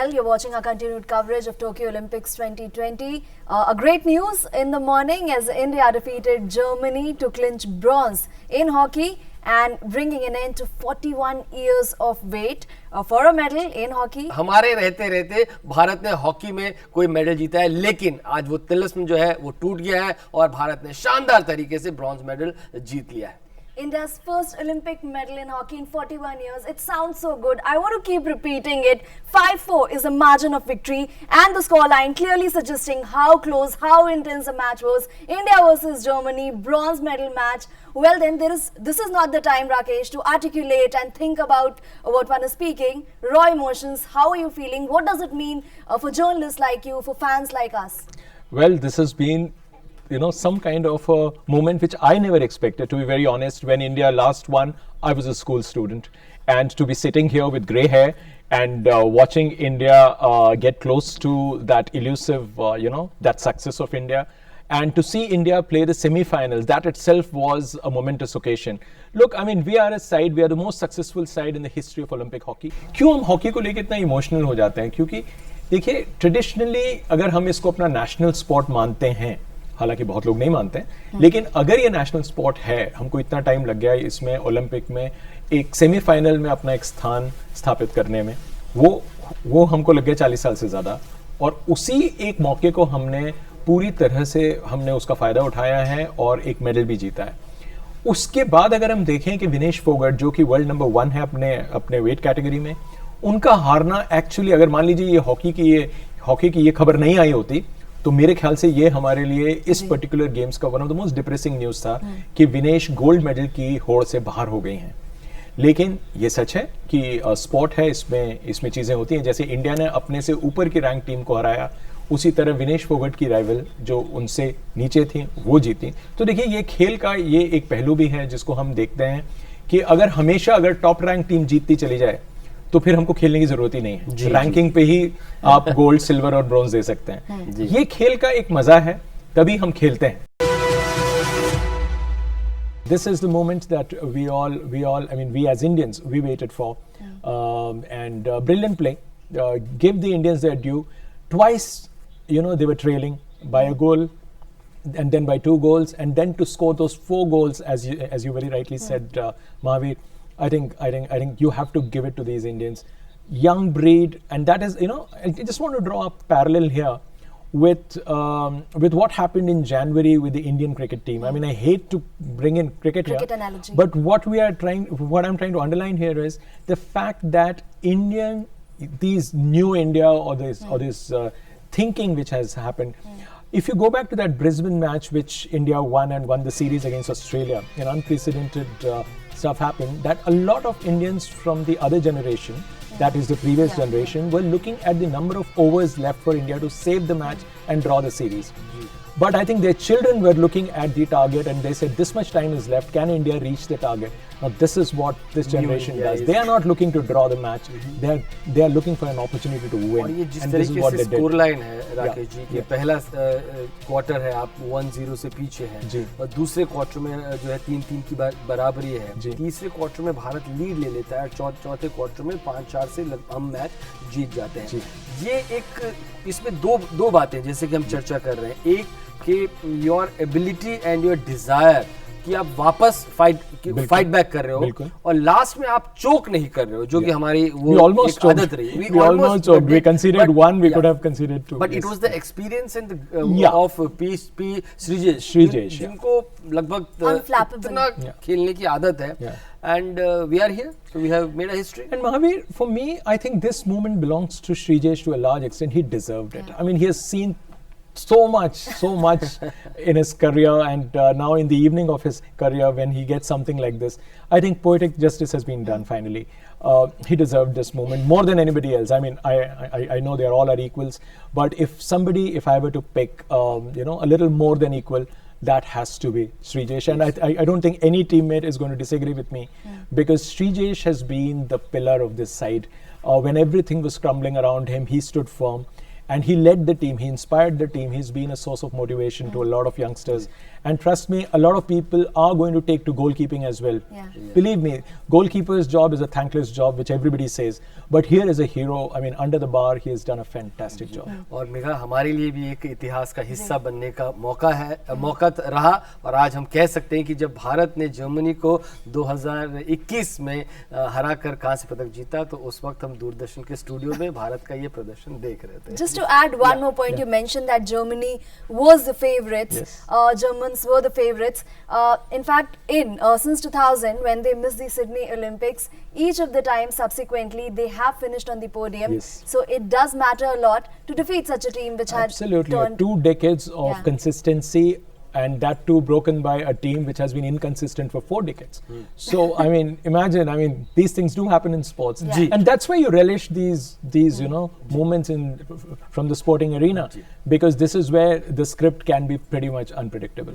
well. You're watching our continued coverage of Tokyo Olympics 2020. A great news in the morning as India defeated Germany to clinch bronze in hockey and bringing an end to 41 years of wait for a medal in hockey. हमारे रहते रहते भारत ने hockey में कोई medal जीता है, लेकिन आज वो तिलिस्म जो है वो टूट गया है और भारत ने शानदार तरीके से ब्रॉन्ज मेडल जीत लिया है. India's first Olympic medal in hockey in 41 years. It sounds so good. I want to keep repeating it. 5-4 is the margin of victory and the scoreline clearly suggesting how close, how intense the match was. India versus Germany, bronze medal match. Well then, this is not the time, Rakesh, to articulate and think about what one is speaking. Raw emotions, how are you feeling? What does it mean for journalists like you, for fans like us? Well, this has been some kind of a moment which I never expected, to be very honest. When India last won, I was a school student, and to be sitting here with grey hair and watching India get close to that elusive, that success of India, and to see India play the semi-finals, that itself was a momentous occasion. Look, I mean, we are the most successful side in the history of Olympic hockey. क्यों हम hockey को लेकर इतना emotional हो जाते हैं? क्योंकि देखिए, ट्रेडिशनली अगर हम इसको अपना नेशनल स्पोर्ट मानते हैं, हालांकि बहुत लोग नहीं मानते हैं, लेकिन अगर ये नेशनल स्पोर्ट है, हमको इतना टाइम लग गया इसमें ओलंपिक में एक सेमीफाइनल में अपना एक स्थान स्थापित करने में, वो हमको लग गया 40 साल से ज़्यादा, और उसी एक मौके को हमने पूरी तरह से उसका फ़ायदा उठाया है और एक मेडल भी जीता है. उसके बाद अगर हम देखें कि विनेश फोगट जो कि वर्ल्ड नंबर 1 है अपने वेट कैटेगरी में, उनका हारना एक्चुअली, अगर मान लीजिए ये हॉकी की ये खबर नहीं आई होती तो मेरे ख्याल से ये हमारे लिए इस पर्टिकुलर गेम्स का one of the most depressing news था कि विनेश गोल्ड मेडल की होड़ से बाहर हो गई हैं. लेकिन ये सच है कि स्पोर्ट है, इसमें चीज़ें होती हैं. जैसे इंडिया ने अपने से ऊपर की रैंक टीम को हराया, उसी तरह विनेश फोगट की राइवल जो उनसे नीचे थी वो जीती. तो देखिए, ये खेल का ये एक पहलू भी है जिसको हम देखते हैं कि अगर टॉप रैंक टीम जीतती चली जाए तो फिर हमको खेलने की जरूरत ही नहीं है. रैंकिंग पे ही आप गोल्ड, सिल्वर और ब्रॉन्ज दे सकते हैं. ये खेल का एक मजा है, तभी हम खेलते हैं. This is the moment that we all, I mean, we as Indians, we waited for. And brilliant play. Give the Indians their due. Twice, they were trailing by a goal and then by 2 goals, and then to score those 4 goals, as you very rightly said, Mahavir. I think you have to give it to these Indians. Young breed, and that is, I just want to draw a parallel here with what happened in January with the Indian cricket team. I mean, I hate to bring in cricket here, analogy. But what I'm trying to underline here is the fact that these new India or this thinking which has happened. If you go back to that Brisbane match which India won the series against Australia, an unprecedented stuff happened, that a lot of Indians from the other generation, that is the previous generation, were looking at the number of overs left for India to save the match and draw the series. But I think their children were looking at the target and they said, this much time is left, can India reach the target? Now this is what this generation does. They are not looking to draw the match, they are looking for an opportunity to win. और ये जिस तरीके से score line है राकेश जी, कि पहला quarter है, आप 1-0 से पीछे हैं, और दूसरे क्वार्टर में जो है 3-3 की बराबरी है, तीसरे क्वार्टर में भारत लीड ले लेता है, चौथे क्वार्टर में 5-4 से हम मैच जीत जाते हैं. ये एक इसमें दो बातें जैसे कि हम चर्चा कर रहे हैं. एक कि your ability and your desire कि आप वापस फाइट बैक कर रहे हो, और लास्ट में आप चोक नहीं कर रहे हो, जो कि हमारी वो एक आदत रही. We almost choked. We conceded 1, we could have conceded 2. But it was the experience and of P. Srijesh, जिनको लगभग इतना खेलने की आदत है. And we are here, so we have made a history. And Mahavir, for me, I think this moment belongs to Srijesh to a large extent. He deserved it. I mean, he has seen so much in his career, and now in the evening of his career, when he gets something like this, I think poetic justice has been done finally. He deserved this moment more than anybody else. I mean, I know they are all equals, but if I were to pick, a little more than equal, that has to be Srijesh. And I don't think any teammate is going to disagree with me, because Srijesh has been the pillar of this side. When everything was crumbling around him, he stood firm. And he led the team, he inspired the team, he's been a source of motivation to a lot of youngsters. And trust me, a lot of people are going to take to goalkeeping as well. Yeah. Believe me, goalkeeper's job is a thankless job, which everybody says. But here is a hero. I mean, under the bar, he has done a fantastic job. और मेघा हमारे लिए भी एक इतिहास का हिस्सा बनने का मौका रहा, और आज हम कह सकते हैं कि जब भारत ने जर्मनी को 2021 में हराकर कांस्य पदक जीता, तो उस वक्त हम दूरदर्शन के स्टूडियो में भारत का ये प्रदर्शन देख रहे थे. Just to add one more point, you mentioned that Germany was the favorites. Yes. Germans were the favorites. In fact, since 2000, when they missed the Sydney Olympics, each of the times subsequently they have finished on the podium. Yes. So it does matter a lot to defeat such a team which Absolutely. had turned 2 decades of Yeah. consistency, and that too broken by a team which has been inconsistent for 4 decades. So, I mean, imagine, I mean, these things do happen in sports. Yeah. And that's why you relish these you know, moments from the sporting arena, because this is where the script can be pretty much unpredictable.